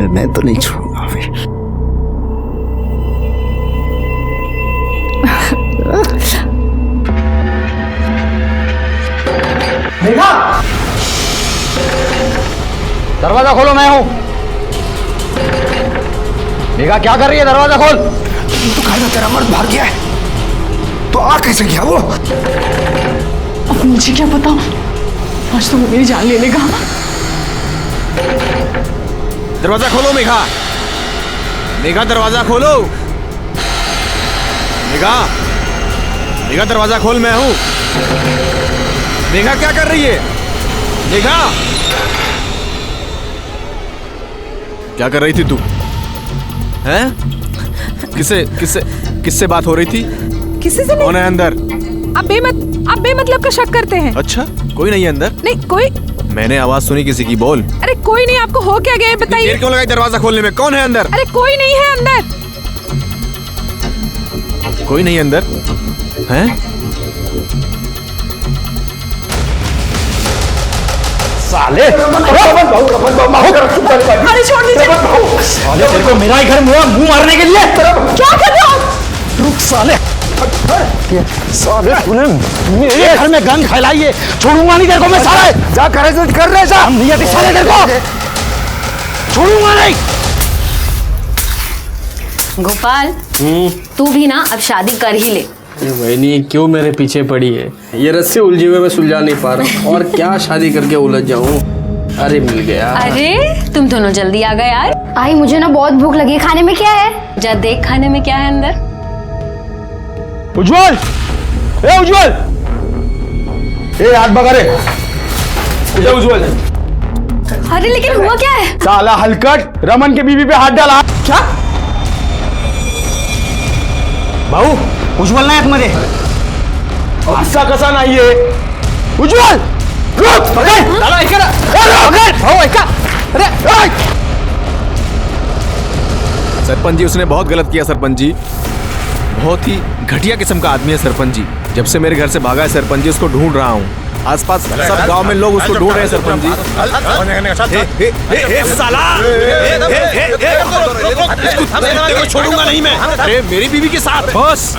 मैं तो नहीं छोड़ूंगा फिर। मेघा, दरवाजा खोलो, मैं हूं। मेघा क्या कर रही है? दरवाजा खोल। तू कहा तेरा मर्द भाग गया है तो आ कैसे गया वो? अब मुझे क्या पता, आज तो वो मेरी जान ले लेगा। दरवाजा खोलो मेघा, मेघा दरवाजा खोलो। मेघा, मेघा दरवाजा खोल, मैं हूं। मेघा क्या कर रही है? मेघा क्या कर रही थी तू? हैं? किससे किससे किससे बात हो रही थी? किसी से नहीं। कौन है अंदर? आप बेमतलब का शक करते हैं। अच्छा, कोई नहीं है अंदर? नहीं कोई। मैंने आवाज सुनी किसी की, बोल। अरे कोई नहीं, आपको हो क्या गया बताइए। देर क्यों लगाई दरवाजा खोलने में? कौन है अंदर? अरे कोई नहीं है अंदर। कोई नहीं अंदर? हैं? साले, अरे छोड़ दीजिए। साले तेरे को मेरा ही घर मुंह मारने के लिए। क्या कर रहे हो आप? रुक साले, साले तूने मेरे घर में गन फैलाई है, छोड़ूंगा नहीं तेरे को मैं। साले जा करे जो कर रहे जा, हम नहीं आते साले तेरे को छोड़ूंगा नहीं। गोपाल, तू भी ना अब शादी कर ही ले। वही क्यों मेरे पीछे पड़ी है? ये रस्से उलझे हुए मैं सुलझा नहीं पा रहा और क्या शादी करके उलझ जाऊं। अरे मिल गया। अरे तुम दोनों जल्दी आ गए यार। आई मुझे ना बहुत भूख लगी है, खाने में क्या है? जा देख खाने में क्या है अंदर। उज्जवल, ए उज्जवल, ए हाथ भगा रे। उज्जवल, अरे लेकिन हुआ क्या है? साला हलकट रमन के बीवी पे हाथ डाला। क्या भाऊ? उज्जवल नाही आतमध्ये। असा कसा नाहीये? उज्जवल रुक, पकड त्याला, ऐका ना, पकड भाऊ, ऐका। अरे सरपंच जी, उसने बहुत गलत किया सरपंच जी। बहुत ही घटिया किस्म का आदमी है सरपंच जी। जब से मेरे घर से भागा है सरपंच जी, उसको ढूंढ रहा हूँ। आसपास सब गांव में लोग उसको ढूंढ रहे हैं सरपंच जी। इसको छोड़ूंगा नहीं मैं। अरे मेरी बीवी के साथ। बस,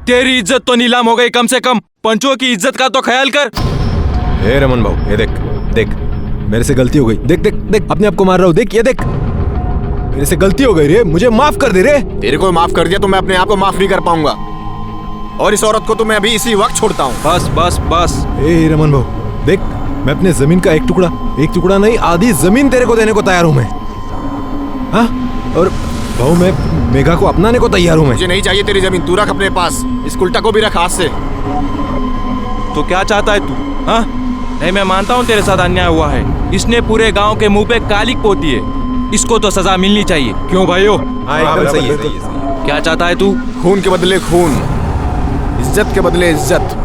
तेरी इज्जत तो नीलाम हो गई, कम से कम पंचों की इज्जत का तो ख्याल कर। हे रमन भाऊ, ये देख देख, मेरे से गलती हो गई। देख देख देख, अपने आप को मार रहा हूँ। देख ये देख, मेरे से गलती हो गई रे, मुझे माफ कर दे रे। तेरे को माफ कर दिया तो मैं अपने आप को माफ नहीं कर पाऊंगा, और इस औरत को तो मैं अभी इसी वक्त छोड़ता हूँ। बस बस बस। ए रमन भाऊ देख, मैं अपने जमीन का एक टुकड़ा नहीं, आधी जमीन तेरे को देने को तैयार हूँ मैं। हाँ, और भाऊ मैं मेघा को अपनाने को तैयार हूँ मैं। मुझे नहीं चाहिए तेरी जमीन, तू रख अपने पास। इस उल्टा को भी रख हाथ से। तो क्या चाहता है तू? हाँ, नहीं मैं मानता हूँ तेरे साथ अन्याय हुआ है। इसने पूरे गांव के मुंह पे कालिक पोती है, इसको तो सजा मिलनी चाहिए। क्यों भाइयों? हाँ एकदम सही है। क्या चाहता है तू? खून के बदले खून, इज्जत के बदले इज्जत।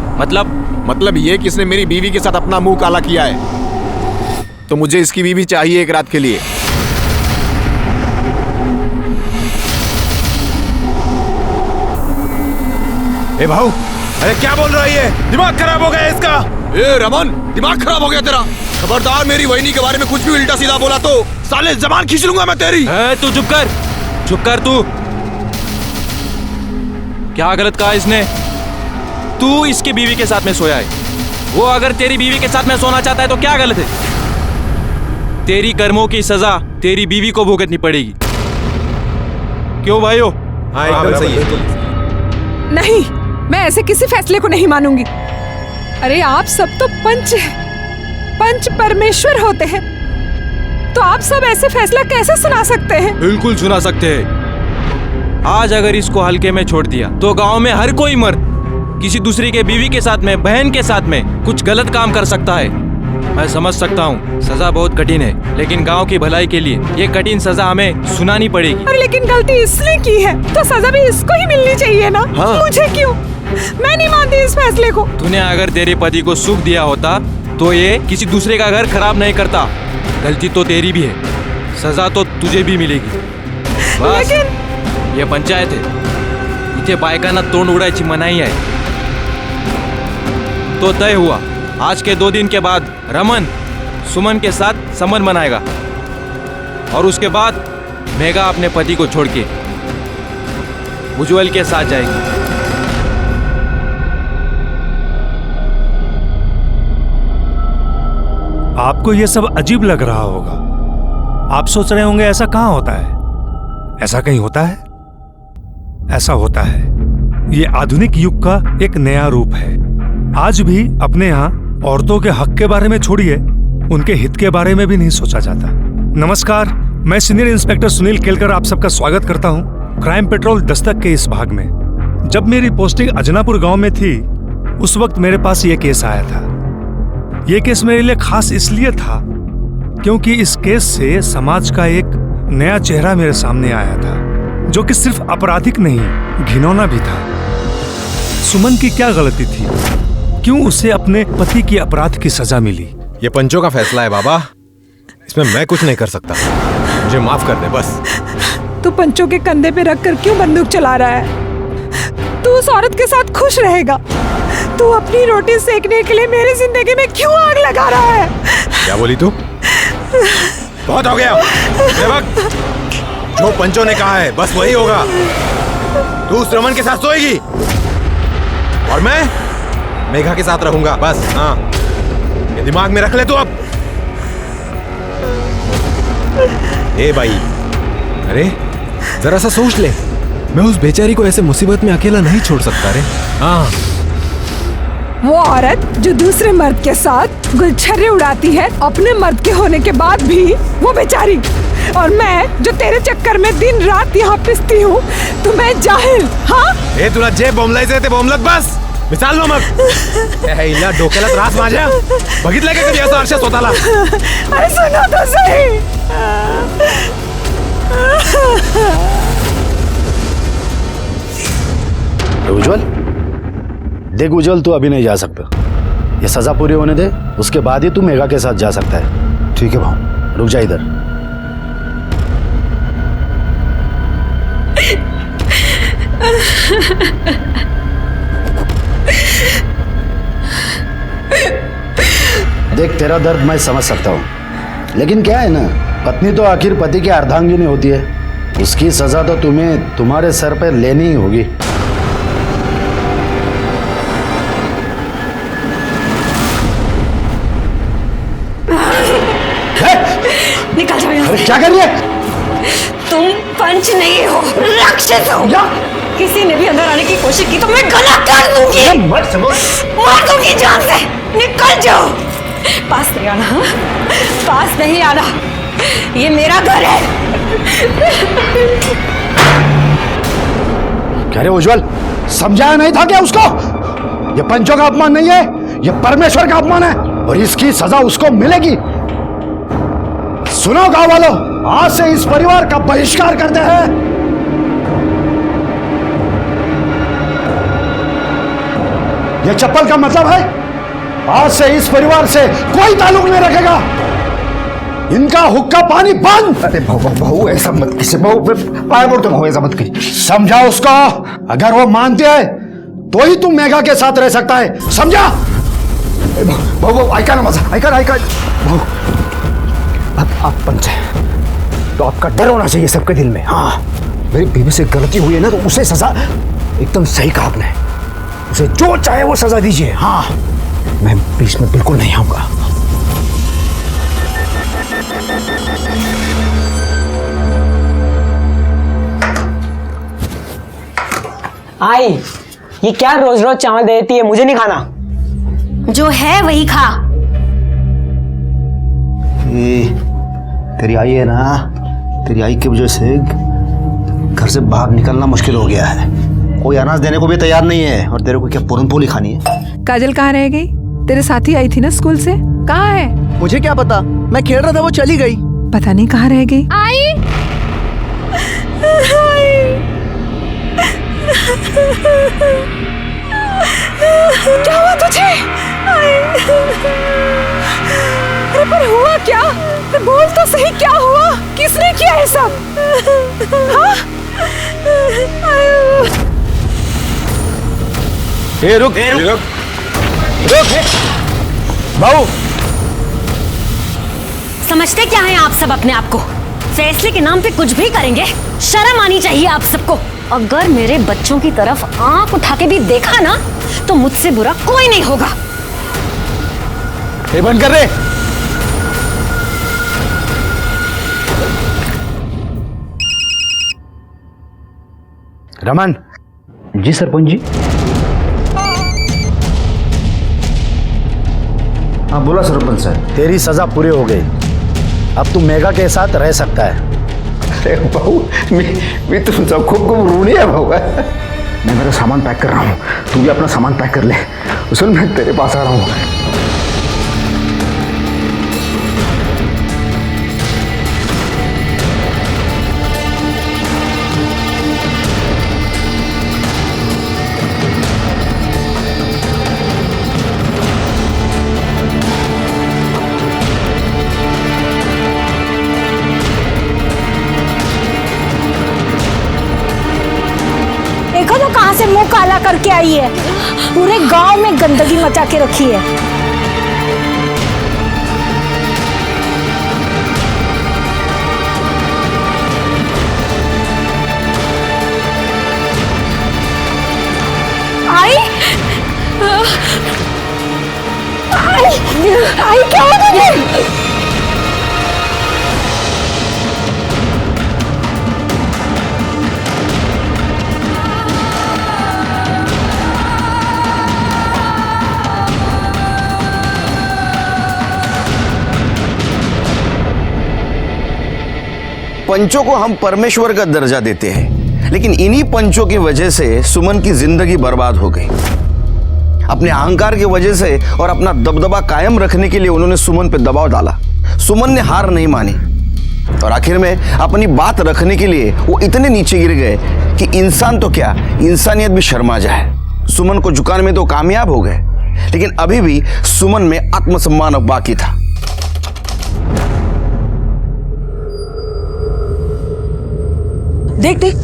मतलब ये कि इसने मेरी बीवी के साथ अपना मुंह काला किया है, तो मुझे इसकी बीवी चाहिए एक रात के लिए। ए भाऊ, अरे क्या बोल रहा है ये? दिमाग खराब हो गया इसका। ए रमन, दिमाग खराब हो गया तेरा? खबरदार मेरी वहिनी के बारे में कुछ भी उल्टा सीधा बोला तो साले जबान खींच लूंगा मैं तेरी। तू चुप कर तू। क्या गलत कहा इसने? तू इसकी बीवी के साथ में सोया है, वो अगर तेरी बीवी के साथ में सोना चाहता है तो क्या गलत है? तेरी कर्मों की सजा तेरी बीवी को भुगतनी पड़ेगी। क्यों भाइयों? हाँ एकदम सही है। नहीं, मैं ऐसे किसी फैसले को नहीं मानूंगी। अरे आप सब तो पंच परमेश्वर होते हैं, तो आप सब ऐसे फैसला कैसे सुना सकते हैं? बिल्कुल सुना सकते हैं। आज अगर इसको हल्के में छोड़ दिया तो गांव में हर कोई मर्द किसी दूसरी के बीवी के साथ में, बहन के साथ में कुछ गलत काम कर सकता है। मैं समझ सकता हूँ सजा बहुत कठिन है, लेकिन गांव की भलाई के लिए ये कठिन सजा हमें सुनानी पड़ेगी। और लेकिन गलती इसने की है तो सजा भी इसको ही मिलनी चाहिए ना। हाँ। मुझे क्यों? मैं नहीं मानती इस फैसले को। तूने अगर तेरे पति को सुख दिया होता तो ये किसी दूसरे का घर खराब नहीं करता। गलती तो तेरी भी है, सजा तो तुझे भी मिलेगी। बस लेकिन ये पंचायत है, इथे बायकांना तोंड उडायची मनाई आहे। तो तय हुआ, आज के 2 दिन के बाद रमन सुमन के साथ संबंध बनाएगा और उसके बाद मेघा अपने पति को छोड़ के उज्जवल के साथ जाएगी। आपको यह सब अजीब लग रहा होगा। आप सोच रहे होंगे ऐसा कहां होता है, ऐसा कहीं होता है? ऐसा होता है। ये आधुनिक युग का एक नया रूप है। आज भी अपने यहाँ औरतों के हक के बारे में छोड़िए, उनके हित के बारे में भी नहीं सोचा जाता। नमस्कार, मैं सीनियर इंस्पेक्टर सुनील केलकर आप सबका स्वागत करता हूँ क्राइम पेट्रोल दस्तक के इस भाग में। जब मेरी पोस्टिंग अजनापुर गांव में थी, उस वक्त मेरे पास ये केस आया था। ये केस मेरे लिए खास इसलिए था क्योंकि इस केस से समाज का एक नया चेहरा मेरे सामने आया था, जो कि सिर्फ आपराधिक नहीं, घिनौना भी था। सुमन की क्या गलती थी? क्यों उसे अपने पति की अपराध की सजा मिली? ये पंचों का फैसला है बाबा, इसमें मैं कुछ नहीं कर सकता। मुझे माफ कर दे बस। तू पंचों के कंधे पे रखकर क्यों बंदूक चला रहा है? तू उस औरत के साथ खुश रहेगा? तू अपनी रोटी सेकने के लिए मेरी जिंदगी में क्यों आग लगा रहा है? क्या बोली तू? बहुत हो गया सेवक, जो पंचों ने कहा है बस वही होगा। तू उस रमन के साथ सोएगी और मैं मेघा के साथ रहूंगा बस। हाँ, ये दिमाग में रख ले तू अब। ए भाई, अरे जरा सा सोच ले, मैं उस बेचारी को ऐसे मुसीबत में अकेला नहीं छोड़ सकता रे। हाँ, वो औरत जो दूसरे मर्द के साथ गुलछर्रे उड़ाती है अपने मर्द के होने के बाद भी, वो बेचारी, और मैं जो तेरे चक्कर में दिन रात यहाँ पिसती हूँ, तो मैं जाहिल। हाँ, ए तुला जे बोंबलायचं ते बोंबलत बस, मिसाल ना मग। हिला डोक्याला त्रास माझ्या, बघितलं का कधी असं आरशात स्वतःला? अरे सुनो तो सही। उज्जवल, देख उज्जवल, तू अभी नहीं जा सकता। ये सजा पूरी होने दे, उसके बाद ही तू मेघा के साथ जा सकता है। ठीक है भाऊ, रुक जा इधर। देख, तेरा दर्द मैं समझ सकता हूँ, लेकिन क्या है ना, पत्नी तो आखिर पति की अर्धांगिनी होती है। उसकी सजा तो तुम्हें तुम्हारे सर पे लेनी ही होगी। निकल जाओ यहाँ अरे क्या कर रही है? तुम पंच नहीं हो, राक्षस हो। किसी ने भी अंदर आने की कोशिश की तो मैं गला काट दूंगी, मार दूंगी जान से। निकल जाओ, पास नहीं आना। हाँ? पास नहीं आना, ये मेरा घर है। क्या रे उज्जवल, समझाया नहीं था क्या उसको? ये पंचों का अपमान नहीं है, ये परमेश्वर का अपमान है, और इसकी सजा उसको मिलेगी। सुनो गांव वालों, आज से इस परिवार का बहिष्कार करते हैं। यह चप्पल का मतलब है, आज से इस परिवार से कोई ताल्लुक नहीं रखेगा। इनका हुक्का पानी बंद। अरे भाऊ ऐसा मत कीजिए भाऊ, पाया पड़ता हूँ, ऐसा मत कीजिए। समझा उसको, अगर वो मानते है तो ही तुम मेघा के साथ रह सकता है, समझा? भाऊ ऐका ना माझा, ऐका भाऊ, आप पंच है तो आपका डर होना चाहिए सबके दिल में। हाँ, मेरी बीवी से गलती हुई है ना, तो उसे सजा, एकदम सही कहा आपने, उसे जो चाहे वो सजा दीजिए। हाँ, मैं बीच में बिल्कुल नहीं आऊंगा। आई, ये क्या रोज रोज चावल देती है? मुझे नहीं खाना। जो है वही खा। तेरी आई है ना, तेरी आई की वजह से घर से बाहर निकलना मुश्किल हो गया है। कोई अनाज देने को भी तैयार नहीं है, और तेरे को क्या पूरन पोली खानी है? काजल कहाँ रह गई? तेरे साथी आई थी ना स्कूल से, कहाँ है? मुझे क्या पता, मैं खेल रहा था, वो चली गई। पता नहीं कहाँ रह गई। आई, क्या हुआ तुझे? अरे पर हुआ क्या? बोल तो सही, क्या हुआ? किसने किया है सब? हाँ? रुक भाऊ, समझते क्या हैं आप सब अपने आप को? फैसले के नाम पे कुछ भी करेंगे? शर्म आनी चाहिए आप सबको। अगर मेरे बच्चों की तरफ आंख उठा के भी देखा ना तो मुझसे बुरा कोई नहीं होगा। ये बंद कर रहे। रमन जी, सरपंच जी। हाँ बोला सरपंच साहब। तेरी सजा पूरी हो गई, अब तू मेघा के साथ रह सकता है। अरे भाऊ, मैं तुमचा खूप खूप ऋणी है भाऊ। मैं मेरा सामान पैक कर रहा हूँ, तू भी अपना सामान पैक कर ले। सुन, मैं तेरे पास आ रहा हूँ। देखो तो कहाँ से मुंह काला करके आई है, पूरे गांव में गंदगी मचा के रखी है। आई आई क्या हो गया? पंचों को हम परमेश्वर का दर्जा देते हैं, लेकिन इन्हीं पंचों की वजह से सुमन की जिंदगी बर्बाद हो गई। अपने अहंकार की वजह से और अपना दबदबा कायम रखने के लिए उन्होंने सुमन पर दबाव डाला। सुमन ने हार नहीं मानी और आखिर में अपनी बात रखने के लिए वो इतने नीचे गिर गए कि इंसान तो क्या, इंसानियत भी शर्मा जाए। सुमन को झुकाने में तो कामयाब हो गए, लेकिन अभी भी सुमन में आत्मसम्मान अब बाकी था। देख देख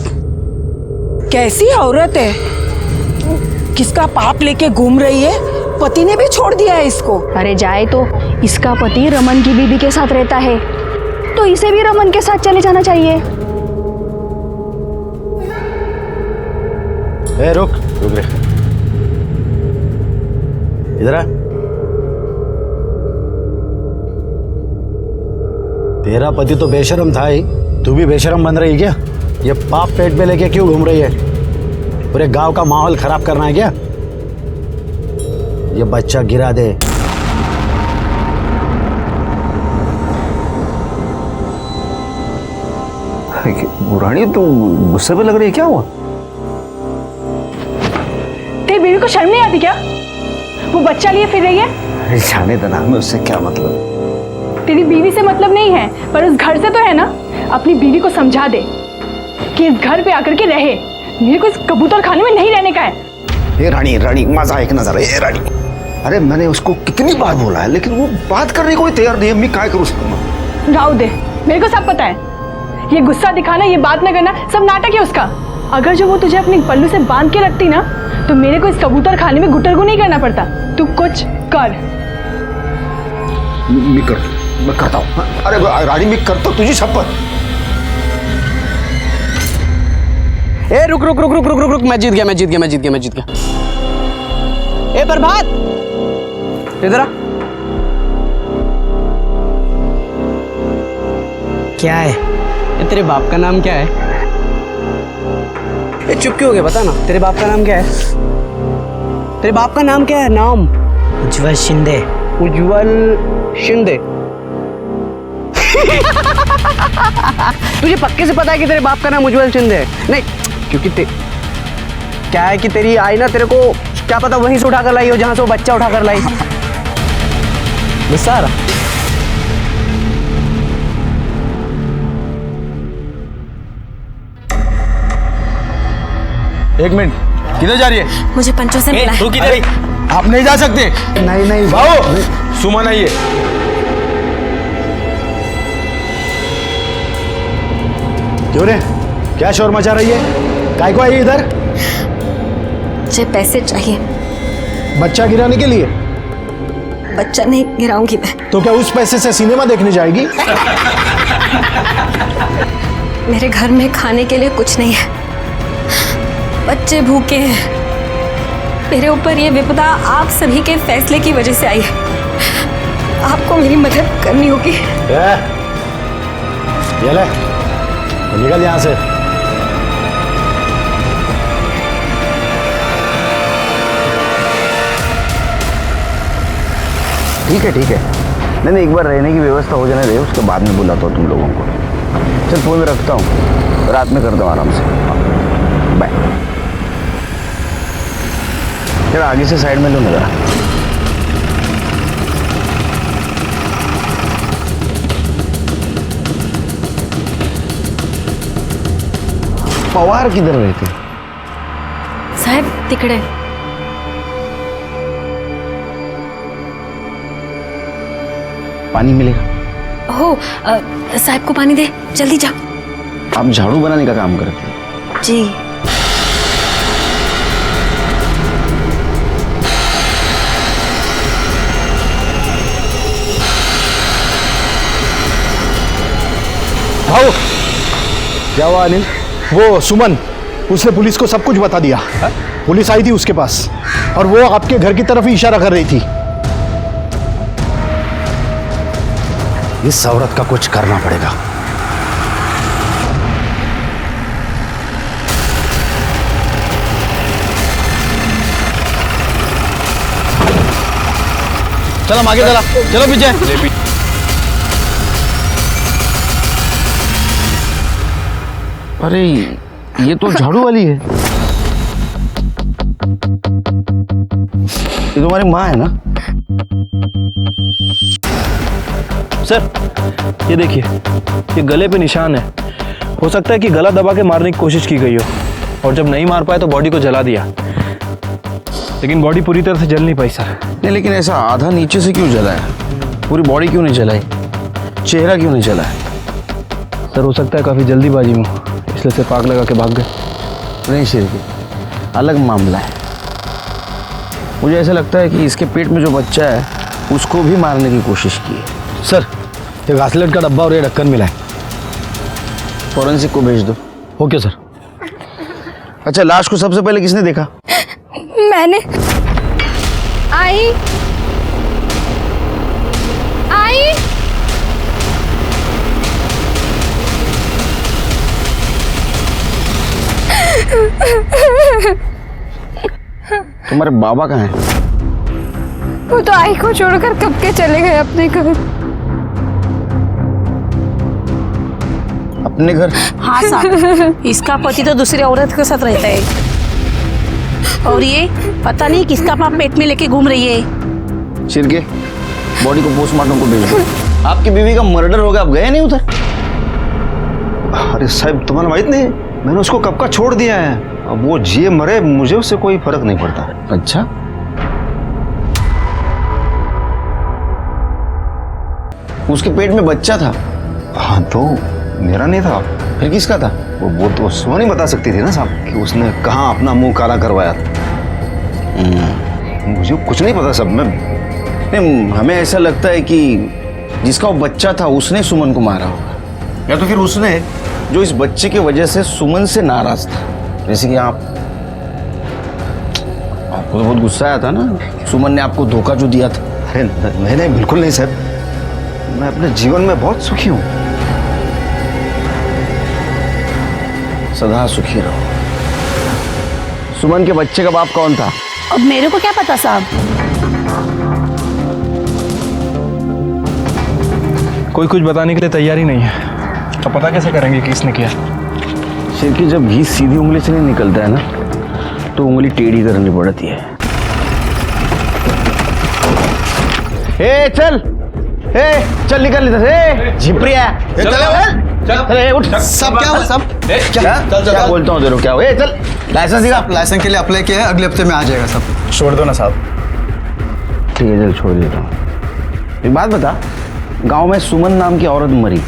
कैसी औरत है, किसका पाप लेके घूम रही है। पति ने भी छोड़ दिया है इसको। अरे जाए तो, इसका पति रमन की बीबी के साथ रहता है तो इसे भी रमन के साथ चले जाना चाहिए। ए, रुक रुक रे, इधर आ। तेरा पति तो बेशरम था ही, तू भी बेशरम बन रही क्या? ये पाप पेट पे लेके क्यों घूम रही है? पूरे गांव का माहौल खराब करना है क्या? ये बच्चा गिरा दे। बुरानी, तू गुस्से पे लग रही है, क्या हुआ? तेरी बीवी को शर्म नहीं आती क्या? वो बच्चा लिए फिर रही है। अरे जाने देना, हमें उससे क्या मतलब? तेरी बीवी से मतलब नहीं है, पर उस घर से तो है ना। अपनी बीवी को समझा दे कि इस घर पे आकर के रहे। मेरे को इस कबूतर खाने में नहीं रहने का है। ये रानी, रानी मजा एक नजर है। ये रानी, अरे मैंने उसको कितनी बार बोला है, लेकिन वो बात करने को तैयार नहीं है। मैं क्या करूँ उसको? राव दे, मेरे को सब पता है। ये गुस्सा दिखाना, ये बात न करना, सब नाटक है उसका। अगर जो वो तुझे अपने पल्लू से बांध के रखती ना तो मेरे को इस कबूतर खाने में गुटरगु नहीं करना पड़ता। तू कुछ कर। मैं करता हूँ। अरे रानी, मैं करता हूँ, तुझी शपथ। ए रुक रुक रुक रुक रुक रुक रुक, मैं जीत गया, मैं जीत गया, मैं जीत गया, मैं जीत गया। ए प्रभात, इधर आ। क्या है ये? तेरे बाप का नाम क्या है? ए चुप क्यों हो गया? बता ना, तेरे बाप का नाम क्या है? तेरे बाप का नाम क्या है? नाम? उज्जवल शिंदे। उज्जवल शिंदे। तुझे पक्के से पता है कि तेरे बाप का नाम उज्जवल शिंदे है? नहीं, क्योंकि क्या है कि तेरी आई ना, तेरे को क्या पता वहीं से उठा कर लाई हो जहां से वो बच्चा उठा कर लाई। गुस्सा आ रहा? एक मिनट, किधर जा रही है? मुझे पंचों से मिला है। तू किधर? आप नहीं जा सकते। नहीं नहीं बाबू, सुमन आई है। क्यों रे, क्या शोर मचा रही है? काय को आई इधर? मुझे पैसे चाहिए। बच्चा गिराने के लिए? बच्चा नहीं गिराऊंगी मैं। तो क्या उस पैसे से सिनेमा देखने जाएगी? मेरे घर में खाने के लिए कुछ नहीं है, बच्चे भूखे हैं। मेरे ऊपर ये विपदा आप सभी के फैसले की वजह से आई है। आपको मेरी मदद करनी होगी। ये ले, निकल यहाँ से। ठीक है ठीक है, नहीं एक बार रहने की व्यवस्था हो जाने दे, उसके बाद में बुलाता हूँ तुम लोगों को। चल फोन रखता हूँ, रात में करता हूँ आराम से। बाय। चल आगे से साइड में लो ना जरा। पवार किधर रहते? साहब तिकडे। पानी मिलेगा? हो साहब को पानी दे, जल्दी जा। आप झाड़ू बनाने का काम करते हैं? जी। भाऊ, क्या हुआ अनिल? वो सुमन, उसने पुलिस को सब कुछ बता दिया। पुलिस आई थी उसके पास और वो आपके घर की तरफ ही इशारा कर रही थी। इस औरत का कुछ करना पड़ेगा। चलो हम आगे, चला चलो पीछे। अरे ये तो झाड़ू वाली है। ये तुम्हारी माँ है ना? सर ये देखिए, ये गले पे निशान है। हो सकता है कि गला दबा के मारने की कोशिश की गई हो और जब नहीं मार पाए तो बॉडी को जला दिया, लेकिन बॉडी पूरी तरह से जल नहीं पाई सर। नहीं लेकिन ऐसा आधा नीचे से क्यों जला है? पूरी बॉडी क्यों नहीं जलाई? चेहरा क्यों नहीं जला है? सर हो सकता है काफ़ी जल्दीबाजी में, इसलिए सिर्फ आग लगा के भाग गए। नहीं शिरकी, अलग मामला है। मुझे ऐसा लगता है कि इसके पेट में जो बच्चा है उसको भी मारने की कोशिश की है। सर ये घासलेट का डब्बा और ये ढक्कन मिला है, फॉरेंसिक को भेज दो। Okay sir. अच्छा लाश को सबसे पहले किसने देखा? मैंने। आई आई तुम्हारे बाबा कहाँ हैं? वो तो आई को छोड़कर कब के चले गए अपने घर। अपने घर? हाँ साहब, इसका पति तो दूसरी औरत के साथ रहता है और ये पता नहीं किसका पाप पेट में लेके घूम रही है। शिरके, बॉडी को पोस्टमार्टम को भेज दो। आपकी बीवी का मर्डर हो गया, आप गए नहीं उधर? अरे साहब तुम्हारा माहित नहीं, मैंने उसको कब का छोड़ दिया है। अब वो जिए मरे मुझे उससे कोई फर्क नहीं पड़ता। अच्छा, उसके पेट में बच्चा था? हाँ तो मेरा नहीं था, फिर किसका था? वो तो सुमन ही बता सकती थी ना साहब कि उसने कहाँ अपना मुंह काला करवाया था। मुझे कुछ नहीं पता सब में। नहीं, हमें ऐसा लगता है कि जिसका वो बच्चा था उसने सुमन को मारा होगा, या तो फिर उसने जो इस बच्चे की वजह से सुमन से नाराज था। जैसे कि आपको तो बहुत गुस्सा आया था ना सुमन ने आपको धोखा जो दिया था। अरे नहीं बिल्कुल नहीं साहब, मैं अपने जीवन में बहुत सुखी हूँ। सदा सुखी रहो। सुमन के बच्चे का बाप कौन था? अब मेरे को क्या पता साहब। कोई कुछ बताने के लिए तैयार ही नहीं है, तो पता कैसे करेंगे कि किसने किया? सिर की जब घी सीधी उंगली से नहीं निकलता है ना, तो उंगली टेढ़ी करनी पड़ती है। ए चल, चल निकल इधर से, झिपरिया। चल उठ। सब क्या हुआ सब? क्या बोलता हूँ तेरे, क्या हुआ? चल लाइसेंस दिखा। लाइसेंस के लिए अप्लाई किया है, अगले हफ्ते में आ जाएगा सब। छोड़ दो ना साहब। ठीक है चल छोड़ देता हूँ। एक बात बता, गांव में सुमन नाम की औरत मरी,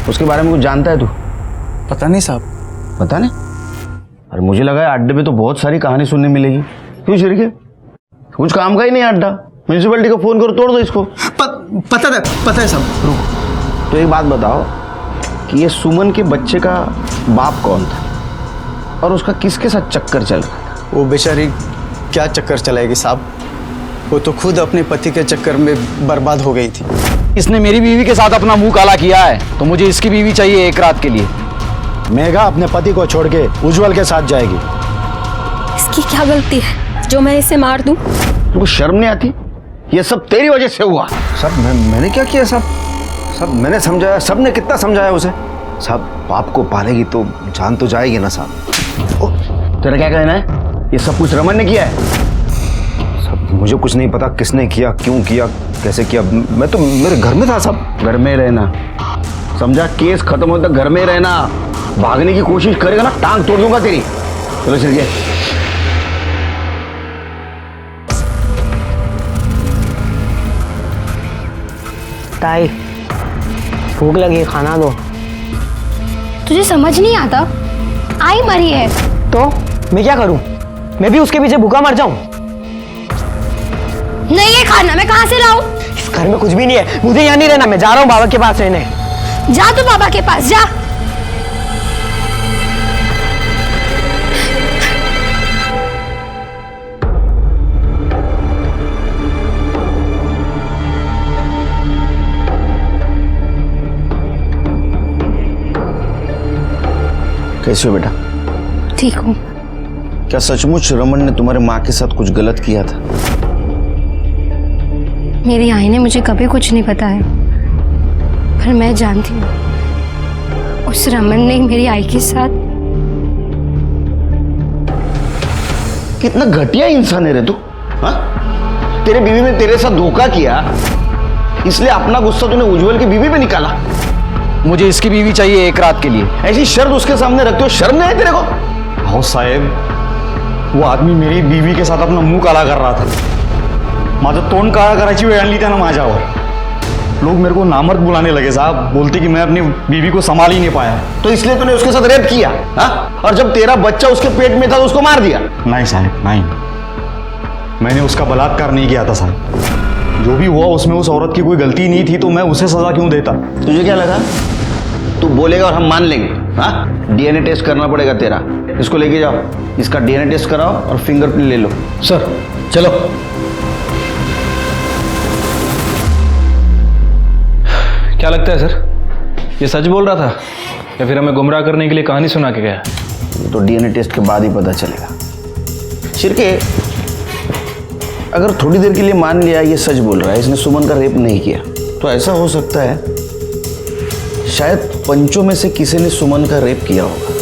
उसके बारे में कुछ जानता है तू? पता नहीं साहब। पता नहीं? अरे मुझे लगा है अड्डे पे तो बहुत सारी कहानी सुनने मिलेगी। क्यों शिरके, कुछ काम का ही नहीं अड्डा। म्यूनिसिपैलिटी को फोन करो, तोड़ दो इसको। पता है साहब। तो एक बात बताओ कि ये सुमन के बच्चे का बाप कौन था और उसका किसके साथ चक्कर चल रहा था? वो बेचारी क्या चक्कर चलाएगी साहब, वो तो खुद अपने पति के चक्कर में बर्बाद हो गई थी। इसने मेरी बीवी के साथ अपना मुंह काला किया है, तो मुझे इसकी बीवी चाहिए एक रात के लिए। मेघा अपने पति को छोड़ के उज्जवल के साथ जाएगी। इसकी क्या गलती है जो मैं इसे मार दूं? तुमको शर्म नहीं आती? ये सब तेरी वजह से हुआ। सब मैंने क्या किया साहब? सब मैंने समझाया, सब ने कितना समझाया उसे। साहब बाप को पालेगी तो जान तो जाएगी ना साहब। तेरा क्या कहना है? ये सब कुछ रमन ने किया है? सब मुझे कुछ नहीं पता किसने किया, क्यों किया, कैसे किया। मैं तो मेरे घर में था साहब। घर में रहना समझा? केस खत्म होने तक घर में रहना। भागने की कोशिश करेगा ना टांग तोड़ दूंगा तेरी। चलो चल के। ताई भूख लगी, खाना दो। तुझे समझ नहीं आता? आई मरी है तो मैं क्या करूं? मैं भी उसके पीछे भूखा मर जाऊं? नहीं है खाना, मैं कहाँ से लाऊं? इस घर में कुछ भी नहीं है, मुझे यहाँ नहीं रहना। मैं जा रहा हूँ बाबा के पास रहने। जा तू बाबा के पास जा। कैसे हो बेटा? ठीक हूँ। क्या सचमुच रमन ने तुम्हारे माँ के साथ कुछ गलत किया था? मेरी आई ने मुझे कभी कुछ नहीं बताया, पर मैं जानती हूँ उस रमन ने मेरी आई के साथ। कितना घटिया इंसान है रे तू। हाँ? तेरे बीवी ने तेरे साथ धोखा किया, इसलिए अपना गुस्सा तूने उज्जवल की बीवी पे निकाला। मुझे इसकी बीवी चाहिए एक रात के लिए। ऐसी शर्त उसके सामने रखते हो, शर्म नहीं है तेरे को? हाँ साहेब, वो आदमी मेरी बीवी के साथ अपना मुंह काला कर रहा था। माझं तोंड काळा करायची वेळ आणली त्यानं माझ्यावर। लोग मेरे को नामर्द बुलाने लगे साहब, बोलते कि मैं अपनी बीवी को संभाल ही नहीं पाया। तो इसलिए तूने उसके साथ रेप किया? हाँ? और जब तेरा बच्चा उसके पेट में था तो उसको मार दिया? नहीं साहब नहीं, मैंने उसका बलात्कार नहीं किया था साहब। जो भी हुआ उसमें उस औरत की कोई गलती नहीं थी, तो मैं उसे सजा क्यों देता? तुझे क्या लगा तू बोलेगा और हम मान लेंगे? हाँ? डीएनए टेस्ट करना पड़ेगा तेरा। इसको लेके जाओ, इसका डीएनए टेस्ट कराओ और फिंगरप्रिंट ले लो। सर चलो। क्या लगता है सर, ये सच बोल रहा था या फिर हमें गुमराह करने के लिए कहानी सुना के गया? तो डीएनए टेस्ट के बाद ही पता चलेगा। शिरके, अगर थोड़ी देर के लिए मान लिया ये सच बोल रहा है, इसने सुमन का रेप नहीं किया, तो ऐसा हो सकता है शायद पंचों में से किसी ने सुमन का रेप किया होगा।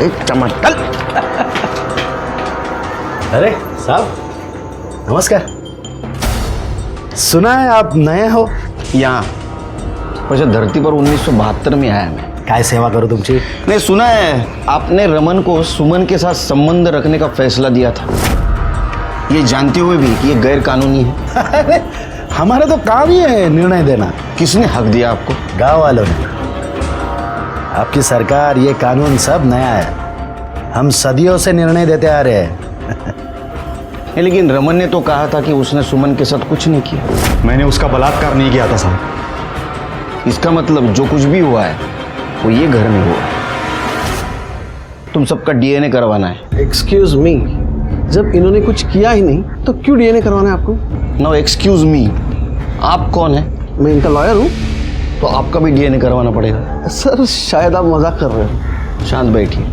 एक चमटल। अरे साहब नमस्कार। सुना है आप नए हो यहाँ? वैसे धरती पर 1972 में आया मैं। काय सेवा करूं तुमची? नहीं, सुना है आपने रमन को सुमन के साथ संबंध रखने का फैसला दिया था, ये जानते हुए भी कि ये गैर कानूनी है। हमारा तो काम ही है निर्णय देना। किसने हक दिया आपको? गांव वालों ने। आपकी सरकार, ये कानून सब नया है, हम सदियों से निर्णय देते आ रहे हैं। लेकिन रमन ने तो कहा था कि उसने सुमन के साथ कुछ नहीं किया। मैंने उसका बलात्कार नहीं किया था साहब। इसका मतलब जो कुछ भी हुआ है वो ये घर में हुआ है। तुम सबका डीएनए करवाना है। एक्सक्यूज मी, जब इन्होंने कुछ किया ही नहीं तो क्यों डीएनए करवाना है आपको? नो एक्सक्यूज मी, आप कौन है? मैं इनका लॉयर हूँ। तो आपका भी डीएनए करवाना पड़ेगा। सर शायद आप मजाक कर रहे हो। शांत बैठिए।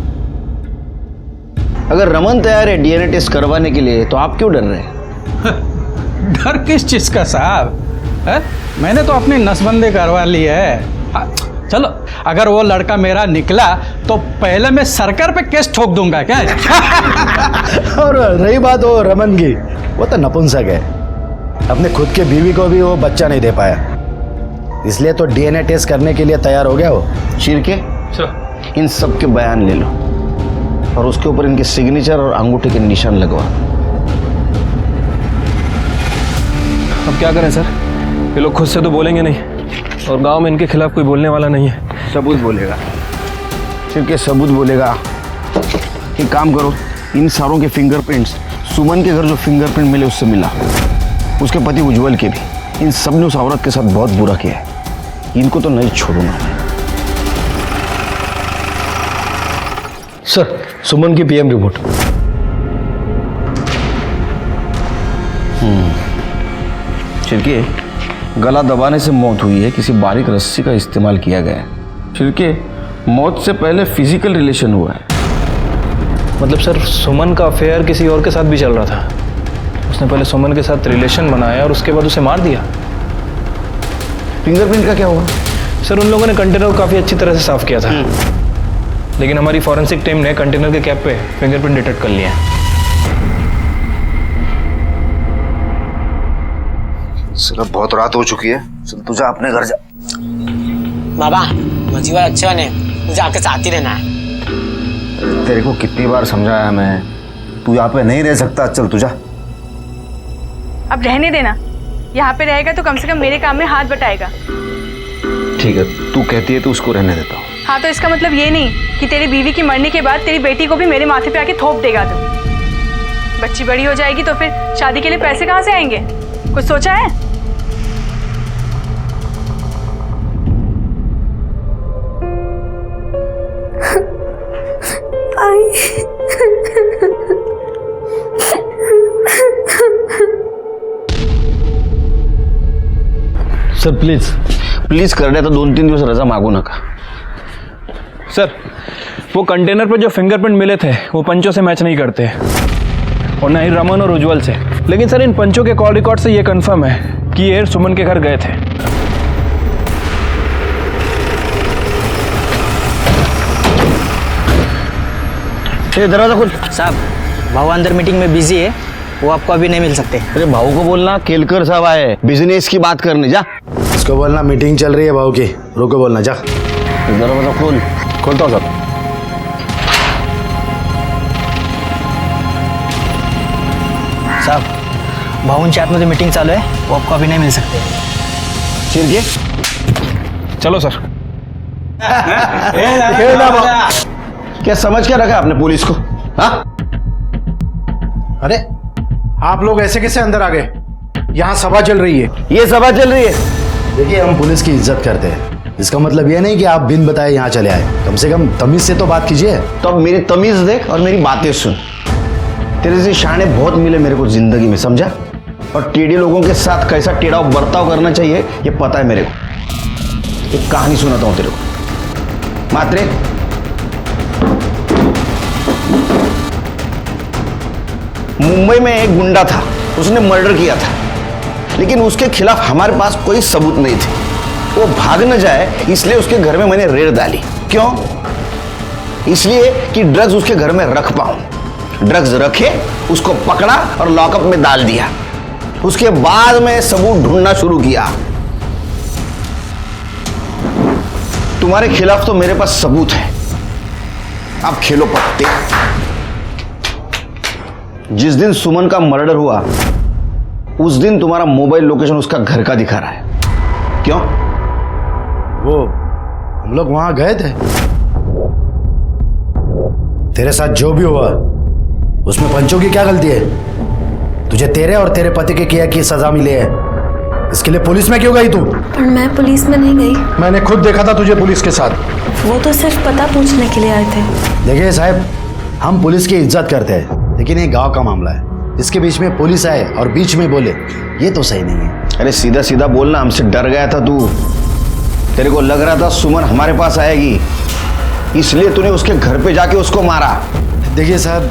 अगर रमन तैयार है डीएनए टेस्ट करवाने के लिए तो आप क्यों डर रहे हैं? डर किस चीज का साहब? मैंने तो अपनी नसबंदी करवा ली है। चलो, अगर वो लड़का मेरा निकला तो पहले मैं सरकार पे केस ठोक दूंगा क्या? और रही बात वो रमन की, वो तो नपुंसक है, अपने खुद के बीवी को भी वो बच्चा नहीं दे पाया, इसलिए तो डीएनए टेस्ट करने के लिए तैयार हो गया वो। शिरके, इन सब के बयान ले लो और उसके ऊपर इनके सिग्नेचर और अंगूठे के निशान लगवा। अब क्या करें सर, ये लोग खुद से तो बोलेंगे नहीं और गांव में इनके खिलाफ कोई बोलने वाला नहीं है। सबूत बोलेगा। शिरके सबूत बोलेगा कि काम करो, इन सारों के फिंगरप्रिंट्स सुमन के घर जो फिंगरप्रिंट मिले उससे मिला, उसके पति उज्जवल के भी। इन सब ने उस औरत के साथ बहुत बुरा किया है, इनको तो नहीं छोड़ूंगा मैं। सर, सुमन की पीएम रिपोर्ट। छिड़के गला दबाने से मौत हुई है, किसी बारीक रस्सी का इस्तेमाल किया गया है। छिड़के मौत से पहले फिजिकल रिलेशन हुआ है। मतलब सर, सुमन का अफेयर किसी और के साथ भी चल रहा था। उसने पहले सुमन के साथ रिलेशन बनाया और उसके बाद उसे मार दिया। फिंगरप्रिंट का क्या हुआ? सर, उन लोगों ने कंटेनर को काफ़ी अच्छी तरह से साफ किया था, लेकिन हमारी फॉरेंसिक टीम ने कंटेनर के कैप पे फिंगरप्रिंट डिटेक्ट कर लिया है। चलो, बहुत रात हो चुकी है, चल तू जा अपने घर जा। बाबा, मजीवा अच्छा ने मुझे आके साथ ही रहना है। तेरे को कितनी बार समझाया मैं, तू यहाँ पे नहीं रह सकता, चल तू जा। अब रहने देना, यहाँ पे रहेगा तो कम से कम मेरे काम में हाथ बटाएगा। ठीक है, तू कहती है तो उसको रहने देता हूँ। हाँ, तो इसका मतलब ये नहीं कि तेरी बीवी की मरने के बाद तेरी बेटी को भी मेरे माथे पे आके थोप देगा तू। बच्ची बड़ी हो जाएगी तो फिर शादी के लिए पैसे कहाँ से आएंगे? कुछ सोचा है? सर प्लीज प्लीज कर दे, तो 2-3 दिवस रजा मांगू नका। सर, वो कंटेनर पर जो फिंगरप्रिंट मिले थे वो पंचों से मैच नहीं करते, और ना ही रमन और उज्जवल से। लेकिन सर, इन पंचों के कॉल रिकॉर्ड से ये कंफर्म है कि ये सुमन के घर गए थे। दरवाजा खोल। साहब, भाऊ अंदर मीटिंग में बिजी है, वो आपको अभी नहीं मिल सकते। अरे भाऊ को बोलना केलकर साहब आए बिजनेस की बात करने, जा। इसको बोलना मीटिंग चल रही है भाऊ की, रुको बोलना, जा। दरवाजा खोल। खोलता हूँ सर। साहब, भाऊ चैट में जो मीटिंग चालू है वो आपको अभी नहीं मिल सकते। छिड़के चलो सर। क्या समझ के रखा आपने पुलिस को? हाँ, अरे आप लोग ऐसे कैसे अंदर आ गए? यहाँ सभा चल रही है। ये सभा चल रही है। देखिए, हम पुलिस की इज्जत करते हैं, इसका मतलब ये नहीं कि आप बिन बताए यहाँ चले आए। कम से कम तमीज से तो बात कीजिए। तो अब मेरी तमीज देख और मेरी बातें सुन। तेरे से शाने बहुत मिले मेरे को जिंदगी में, समझा? और टेढ़े लोगों के साथ कैसा टेढ़ा बर्ताव करना चाहिए ये पता है मेरे को। एक कहानी सुनाता हूँ तेरे को। मात्रे, मुंबई में एक गुंडा था, उसने मर्डर किया था, लेकिन उसके खिलाफ हमारे पास कोई सबूत नहीं थे। वो भाग न जाए इसलिए उसके घर में मैंने रेड डाली। क्यों? इसलिए कि ड्रग्स उसके घर में रख पाऊं। ड्रग्स रखे, उसको पकड़ा और लॉकअप में डाल दिया। उसके बाद में सबूत ढूंढना शुरू किया। तुम्हारे खिलाफ तो मेरे पास सबूत है, अब खेलो पत्ते। जिस दिन सुमन का मर्डर हुआ उस दिन तुम्हारा मोबाइल लोकेशन उसका घर का दिखा रहा है। क्यों? वो हम लोग वहां गए थे। तेरे साथ जो भी हुआ उसमें पंचों की क्या गलती है? तुझे तेरे और तेरे पति के किया की सजा मिली है, इसके लिए पुलिस में क्यों गई तू? पर मैं पुलिस में नहीं गई। मैंने खुद देखा था तुझे पुलिस के साथ। वो तो सिर्फ पता पूछने के लिए आए थे। देखिए साहब, हम पुलिस की इज्जत करते हैं, लेकिन ये गांव का मामला है, इसके बीच में पुलिस आए और बीच में बोले, ये तो सही नहीं है। अरे सीधा सीधा बोलना, हमसे डर गया था तू। तेरे को लग रहा था सुमन हमारे पास आएगी, इसलिए तूने उसके घर पे जाके उसको मारा। देखिए साहब,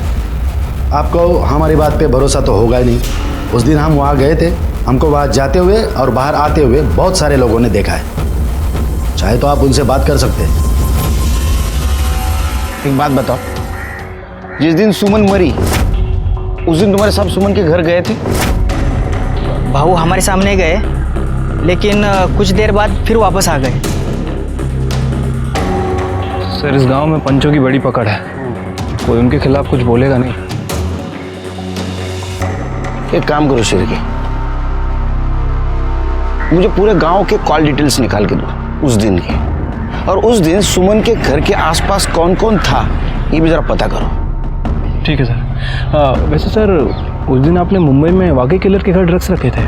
आपको हमारी बात पे भरोसा तो होगा ही नहीं। उस दिन हम वहाँ गए थे, हमको वहाँ जाते हुए और बाहर आते हुए बहुत सारे लोगों ने देखा है। चाहे तो आप उनसे बात कर सकते हैं। एक बात बताओ, जिस दिन सुमन मरी उस दिन तुम्हारे साहब सुमन के घर गए थे? भाऊ हमारे सामने गए, लेकिन कुछ देर बाद फिर वापस आ गए। सर, इस गांव में पंचों की बड़ी पकड़ है, कोई उनके खिलाफ कुछ बोलेगा नहीं। एक काम करो शिरके, मुझे पूरे गांव के कॉल डिटेल्स निकाल के दो उस दिन की, और उस दिन सुमन के घर के आसपास कौन कौन था ये भी जरा पता करो। ठीक है सर। वैसे सर उस दिन आपने मुंबई में वाकई किलर के घर ड्रग्स रखे थे?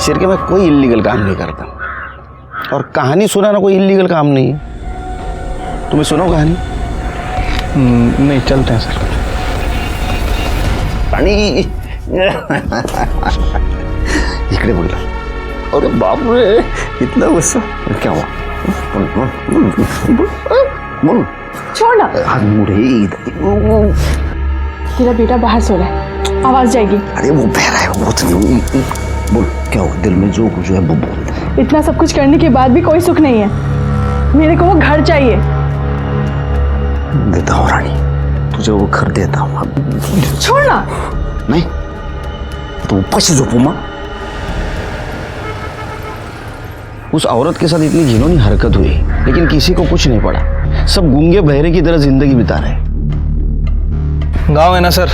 शेर के मैं कोई इलीगल काम नहीं करता, और कहानी सुनाना कोई इलीगल काम नहीं है। तुम्हें सुनाओ कहानी? नहीं, चलते हैं सर। पानी इकडे बोल। अरे बाप रे, इतना गुस्सा क्या हुआ? बोल। छोड़ ना। तेरा बेटा बाहर सो रहा है, आवाज जाएगी। अरे वो बह रहा है, वो बोल क्या हुआ? दिल में जो कुछ है वो बोल। इतना सब कुछ करने के बाद भी कोई सुख नहीं है। मेरे को वो घर चाहिए। देता हूँ रानी, तुझे वो घर देता हूँ। छोड़ ना। नहीं तो ऊपर से झोपू माँ। उस औरत के साथ इतनी घिनौनी हरकत हुई, लेकिन किसी को कुछ नहीं पड़ा। सब गूंगे बहरे की तरह जिंदगी बिता रहे। गांव है ना सर,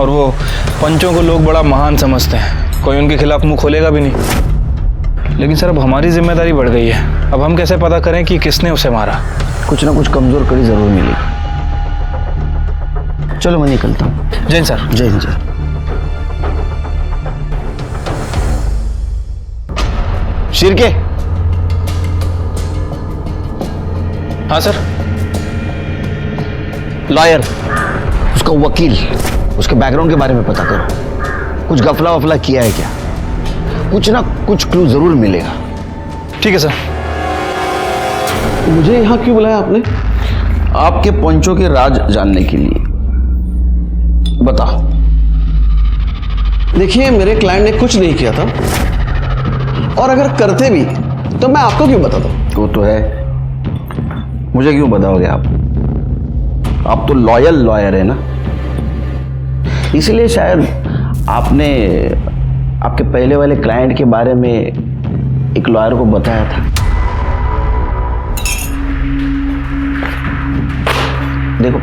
और वो पंचों को लोग बड़ा महान समझते हैं, कोई उनके खिलाफ मुंह खोलेगा भी नहीं। लेकिन सर अब हमारी जिम्मेदारी बढ़ गई है। अब हम कैसे पता करें कि किसने उसे मारा? कुछ ना कुछ कमजोर कड़ी जरूर मिलेगी। चलो मैं निकलता हूँ। जय हिंद सर। जय हिंद। जय शिरके। हाँ सर। लॉयर, उसका वकील, उसके बैकग्राउंड के बारे में पता करो। कुछ गफला वफला किया है क्या? कुछ ना कुछ क्लू जरूर मिलेगा। ठीक है सर। मुझे यहाँ क्यों बुलाया आपने? आपके पंचों के राज जानने के लिए। बताओ। देखिए, मेरे क्लाइंट ने कुछ नहीं किया था, और अगर करते भी तो मैं आपको क्यों बताता? वो तो है, मुझे क्यों बताओगे आप? आप तो लॉयल लॉयर है ना, इसलिए शायद आपने आपके पहले वाले क्लाइंट के बारे में एक लॉयर को बताया था। देखो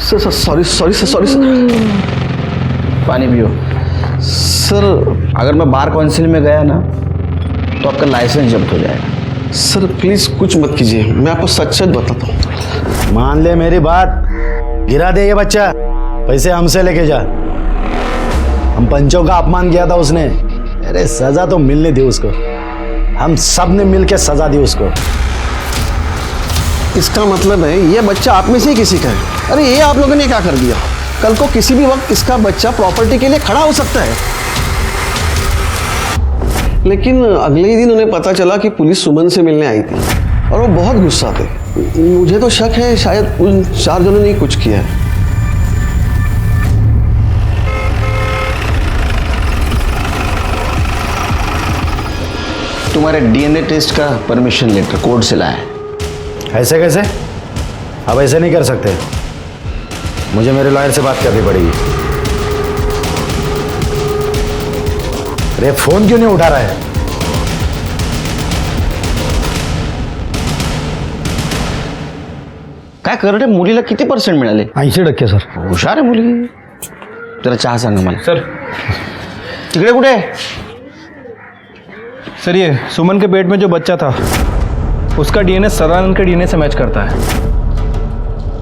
सर, सॉरी। पानी पियो। सर अगर मैं बार काउंसिल में गया ना तो आपका लाइसेंस जब्त हो जाएगा। सर प्लीज कुछ मत कीजिए, मैं आपको सच सच बताता हूँ। मान ले मेरी बात, गिरा दे ये बच्चा, पैसे हमसे लेके जा। हम पंचों का अपमान किया था उसने, अरे सजा तो मिलने दी उसको। हम सब ने मिलकर सजा दी उसको। इसका मतलब है ये बच्चा आप में से ही किसी का है। अरे ये आप लोगों ने क्या कर दिया? कल को किसी भी वक्त इसका बच्चा प्रॉपर्टी के लिए खड़ा हो सकता है। लेकिन अगले ही दिन उन्हें पता चला कि पुलिस सुमन से मिलने आई थी, और वो बहुत गुस्सा थे। मुझे तो शक है शायद उन 4 जनों ने कुछ किया है। तुम्हारे डीएनए टेस्ट का परमिशन लेटर कोर्ट से लाया है। ऐसे कैसे? अब ऐसे नहीं कर सकते, मुझे मेरे लॉयर से बात करनी पड़ेगी। अरे फोन क्यों नहीं उठा रहा है? काय कर रे? मुलीला किती % मिळाले? 80% सर। हुशार आहे मुली। जरा चहा सांगा मला। सर तिकडे कुठे? सर ये सुमन के पेट में जो बच्चा था उसका डीएनए सदानंद के डीएनए से मैच करता है।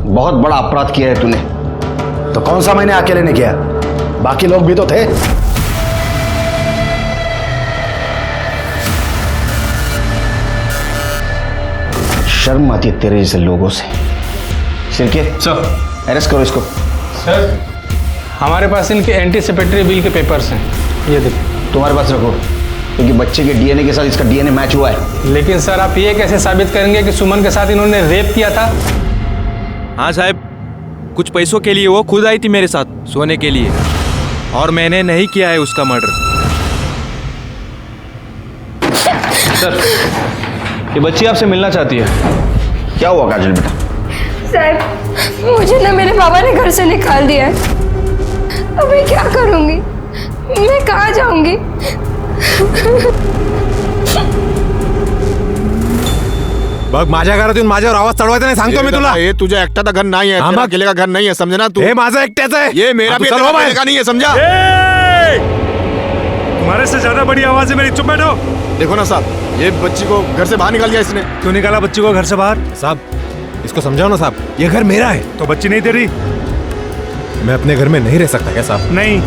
बहुत बड़ा अपराध किया है तूने। तो कौन सा मैंने अकेले ने किया? बाकी लोग भी तो थे। शर्म आती है तेरे जैसे लोगों से। शिरके सर, अरेस्ट करो इसको। सर हमारे पास इनके एंटीसिपेटरी बिल के पेपर्स हैं, ये देखो। तुम्हारे पास रखो, क्योंकि बच्चे के डीएनए के साथ इसका डीएनए मैच हुआ है। लेकिन सर आप ये कैसे साबित करेंगे कि सुमन के साथ इन्होंने रेप किया था? हाँ साहब, कुछ पैसों के लिए वो खुद आई थी मेरे साथ सोने के लिए, और मैंने नहीं किया है उसका मर्डर। सर ये बच्ची आपसे मिलना चाहती है। क्या हुआ काजल बेटा? साहब मुझे ना मेरे बाबा ने घर से निकाल दिया है। अब मैं क्या करूंगी? मैं कहाँ जाऊंगी? बघ माझ्या घरात येऊन माझ्यावर आवाज चढवायचा नाही, सांगतो मी तुला। हे तुझ्या एकट्याचा घर नाही आहे, तेरा अकेले का घर नहीं है, समझे ना तू? हे माझा एकट्याचा आहे। ये मेरा भी अकेले का नहीं है, समझा? तुम्हारे से ज्यादा बड़ी आवाज है मेरी, चुप बैठो। देखो ना साहब, ये बच्ची को घर से बाहर निकाल दिया इसने। क्यों निकाला बच्ची को घर से बाहर? साहब इसको समझाओ ना साहब, ये घर मेरा है। तो बच्ची नहीं तेरी? मैं अपने घर में नहीं रह सकता क्या साहब? नहीं,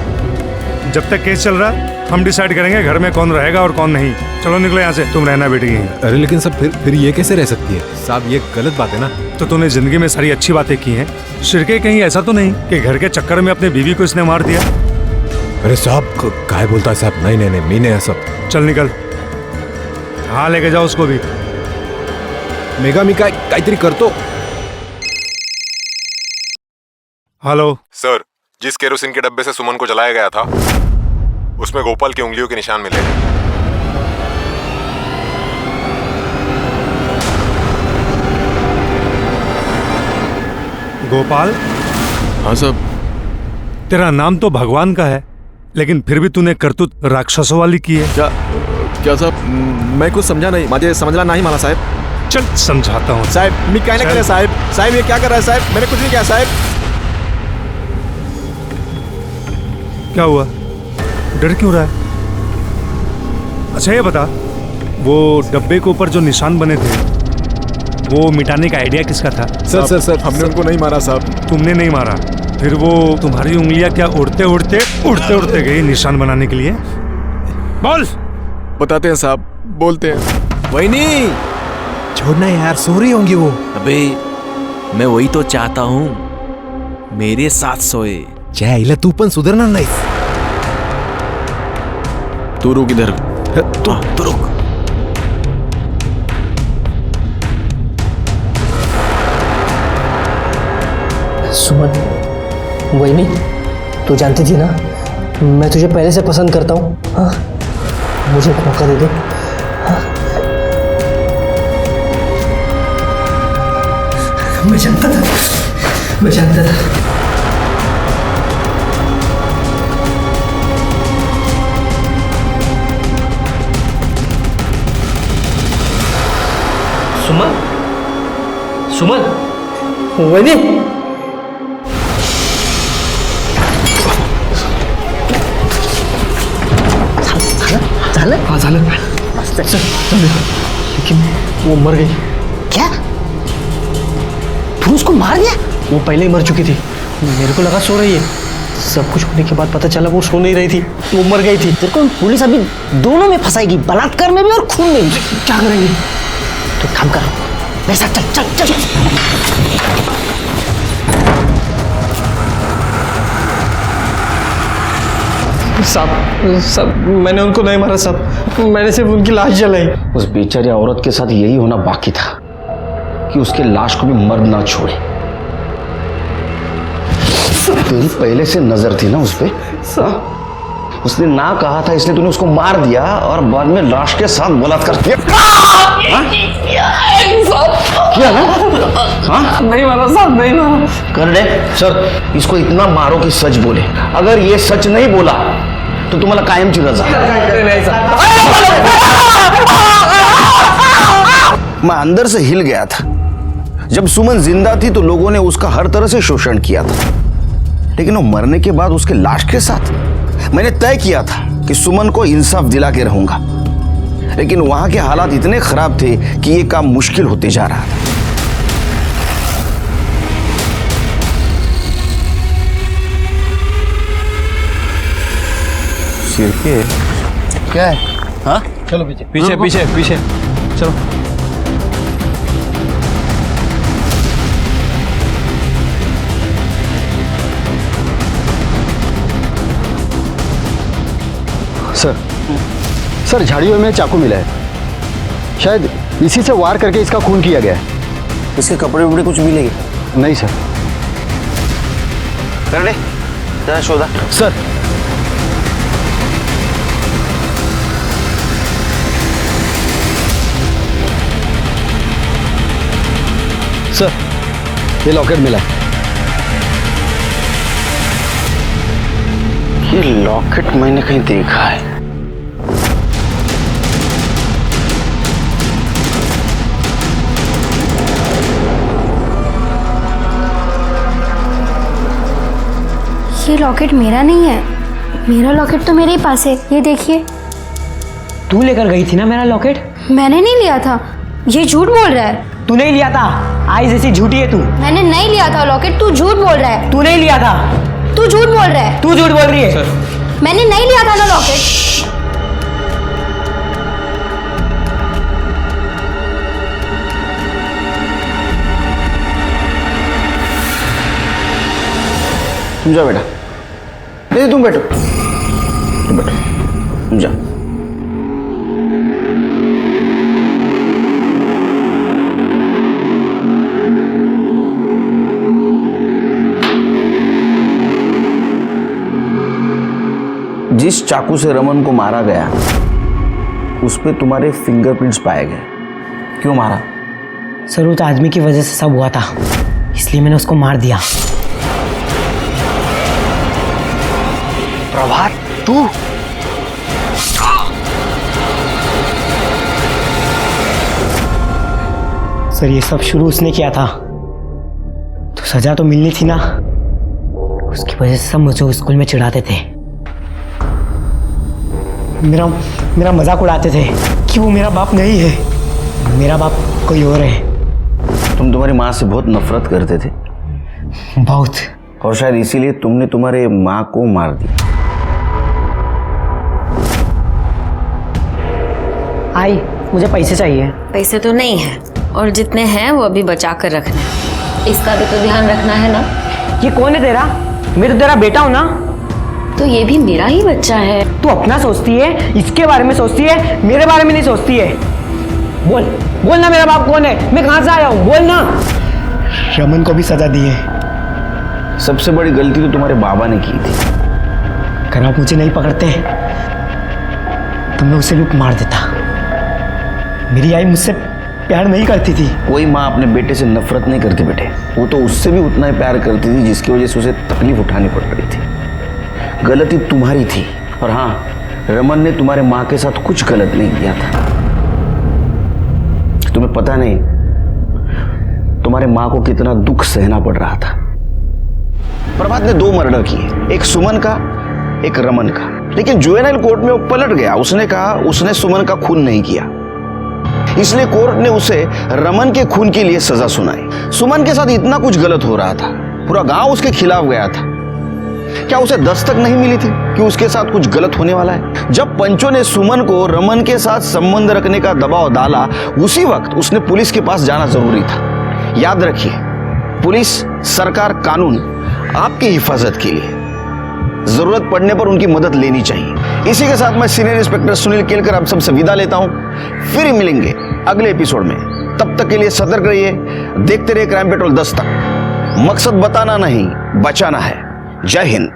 जब तक केस चल रहा हम डिसाइड करेंगे घर में कौन रहेगा और कौन नहीं। चलो निकलो यहाँ से, तुम रहना बेटी यहीं। अरे लेकिन सब फिर ये कैसे रह सकती है साहब? ये गलत बात है ना। तो तूने जिंदगी में सारी अच्छी बातें की हैं, शिरके कहीं ऐसा तो नहीं कि घर के चक्कर में अपनी बीवी को इसने मार दिया? अरे साहब काय बोलता है साहब? नहीं नहीं नहीं, मीने है सब। चल निकल, हाँ लेके जाओ उसको भी। मेगा मी काहीतरी करतो। हेलो सर, जिस केरोसिन के डब्बे से सुमन को जलाया गया था उसमें गोपाल की उंगलियों के निशान मिले। गोपाल? हाँ साहब। तेरा नाम तो भगवान का है, लेकिन फिर भी तूने करतूत राक्षसों वाली की है। क्या साहब? मैं कुछ समझा नहीं, मुझे समझना नहीं माना साहब। चल समझाता हूँ साहब। मैं क्या नहीं कर साहब? साहब ये क्या कर रहा है साहब? मैंने कुछ नहीं किया साहब। क्या हुआ, डर क्यों रहा है? अच्छा ये बता, वो डब्बे के ऊपर जो निशान बने थे वो मिटाने का आइडिया किसका था? सर हमने उनको नहीं मारा साहब। तुमने नहीं मारा? फिर वो तुम्हारी उंगलियां क्या उड़ते उड़ते गई निशान बनाने के लिए? बोल। बताते हैं साहब, बोलते हैं। वही नहीं, छोड़ना यार, सो रही होंगी वो। अबे मैं वही तो चाहता हूँ, मेरे साथ सोए। चाहे तू पण सुधारणार नाही। तू रुक इधर। तू रुक। सुमन, वही नहीं, तू जानती थी ना मैं तुझे पहले से पसंद करता हूँ। हाँ, मुझे एक मौका दे दे। हाँ? मैं जानता था। सुमन, वही नहीं। झालं। लेकिन वो मर गई। क्या? तू उसको मार दिया? वो पहले ही मर चुकी थी, मेरे को लगा सो रही है। सब कुछ होने के बाद पता चला वो सो नहीं रही थी, वो मर गई थी। तेरे को पुलिस अभी दोनों में फंसाएगी, बलात्कार में भी और खून में भी। क्या करेंगे? तो काम कर, मेरे साथ चल। साहब मैंने उनको नहीं मारा साहब, मैंने सिर्फ उनकी लाश जलाई। उस बेचारी औरत के साथ यही होना बाकी था कि उसके लाश को भी मर्द ना छोड़े। तेरी पहले से नजर थी ना उस पे। उसने ना कहा था इसलिए तूने उसको मार दिया और बाद में लाश के साथ बलात्कार किया। किया ना? हाँ? नहीं मारा साहब, नहीं मारा। कर दे सर, इसको इतना मारो कि सच बोले। अगर ये सच नहीं बोला तो तुम्हाला कायमची रजा। मैं अंदर से हिल गया था। जब सुमन जिंदा थी तो लोगों ने उसका हर तरह से शोषण किया था, लेकिन वो मरने के बाद उसके लाश के साथ मैंने तय किया था कि सुमन को इंसाफ दिला के रहूंगा। लेकिन वहां के हालात इतने खराब थे कि ये काम मुश्किल होते जा रहा था। सिरके क्या है? हाँ? चलो पीछे चलो। सर झाड़ियों में चाकू मिला है, शायद इसी से वार करके इसका खून किया गया है। इसके कपड़े वपड़े कुछ मिलेंगे? नहीं सर। कर ले जरा शोधा। सर ये लॉकेट मिला। ये लॉकेट मैंने कहीं देखा है। ये लॉकेट मेरा नहीं है, मेरा लॉकेट तो मेरे ही पास है। ये देखिए। तू लेकर गई थी ना मेरा लॉकेट? मैंने नहीं लिया था, ये झूठ बोल रहा है। तू नहीं लिया था, आई जैसी झूठी है तू। मैंने नहीं लिया था लॉकेट, तू झूठ बोल रहा है। तू नहीं लिया था, तू झूठ बोल रहा है। तू झूठ बोल रही है। मैंने नहीं लिया था ना लॉकेट। तुम जाओ बेटा, नहीं तुम बैठो, तुम बैठो, तुम जाओ। जिस चाकू से रमन को मारा गया उस पे तुम्हारे फिंगरप्रिंट्स पाए गए। क्यों मारा? सर उस आदमी की वजह से सब हुआ था, इसलिए मैंने उसको मार दिया। प्रभात, तू? सर ये सब शुरू उसने किया था, तो सजा तो मिलनी थी ना। उसकी वजह से सब मुझे स्कूल में चिढ़ाते थे, मेरा मजाक उड़ाते थे कि वो मेरा बाप नहीं है, मेरा बाप कोई और है। तुम तुम्हारी माँ से बहुत नफरत करते थे? बहुत। और शायद इसीलिए तुमने तुम्हारे माँ को मार दिया। आई, मुझे पैसे चाहिए। पैसे तो नहीं है, और जितने हैं वो अभी बचा कर रखना है। इसका भी तो ध्यान रखना है ना। ये कौन है तेरा? मैं तो तेरा बेटा हूँ ना। तो ये भी मेरा ही बच्चा है। तू अपना सोचती है, इसके बारे में सोचती है, मेरे बारे में नहीं सोचती है। बोल बोल ना, मेरा बाप कौन है, मैं कहाँ से आया हूँ, बोल ना। रमन को भी सजा दी है। सबसे बड़ी गलती तो तुम्हारे बाबा ने की थी। अगर आप मुझे नहीं पकड़ते तो मैं उसे भी मार देता। मेरी आई मुझसे प्यार नहीं करती थी। कोई माँ अपने बेटे से नफरत नहीं करती बेटे, वो तो उससे भी उतना ही प्यार करती थी जिसकी वजह से उसे तकलीफ उठानी पड़ रही थी। गलती तुम्हारी थी, और हाँ, रमन ने तुम्हारे माँ के साथ कुछ गलत नहीं किया था। तुम्हें पता नहीं तुम्हारे माँ को कितना दुख सहना पड़ रहा था। प्रभात ने 2 मर्डर किए, एक सुमन का, एक रमन का, लेकिन जुवेनाइल कोर्ट में वो पलट गया। उसने कहा उसने सुमन का खून नहीं किया, इसलिए कोर्ट ने उसे रमन के खून के लिए सजा सुनाई। सुमन के साथ इतना कुछ गलत हो रहा था, पूरा गांव उसके खिलाफ गया था। क्या उसे दस्तक नहीं मिली थी कि उसके साथ कुछ गलत होने वाला है? जब पंचों ने सुमन को रमन के साथ संबंध रखने का दबाव डाला, उसी वक्त उसने पुलिस के पास जाना जरूरी था। याद रखिए, पुलिस, सरकार, कानून आपकी हिफाजत के लिए, जरूरत पड़ने पर उनकी मदद लेनी चाहिए। इसी के साथ मैं सीनियर इंस्पेक्टर सुनील केलकर आप सबसे विदा लेता हूं। फिर मिलेंगे अगले एपिसोड में। तब तक के लिए सतर्क रहिए, देखते रहिए क्राइम पेट्रोल 10 तक। मकसद बताना नहीं, बचाना है। जय हिंद।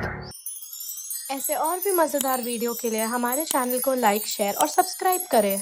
ऐसे और भी मजेदार वीडियो के लिए हमारे चैनल को लाइक, शेयर और सब्सक्राइब करें।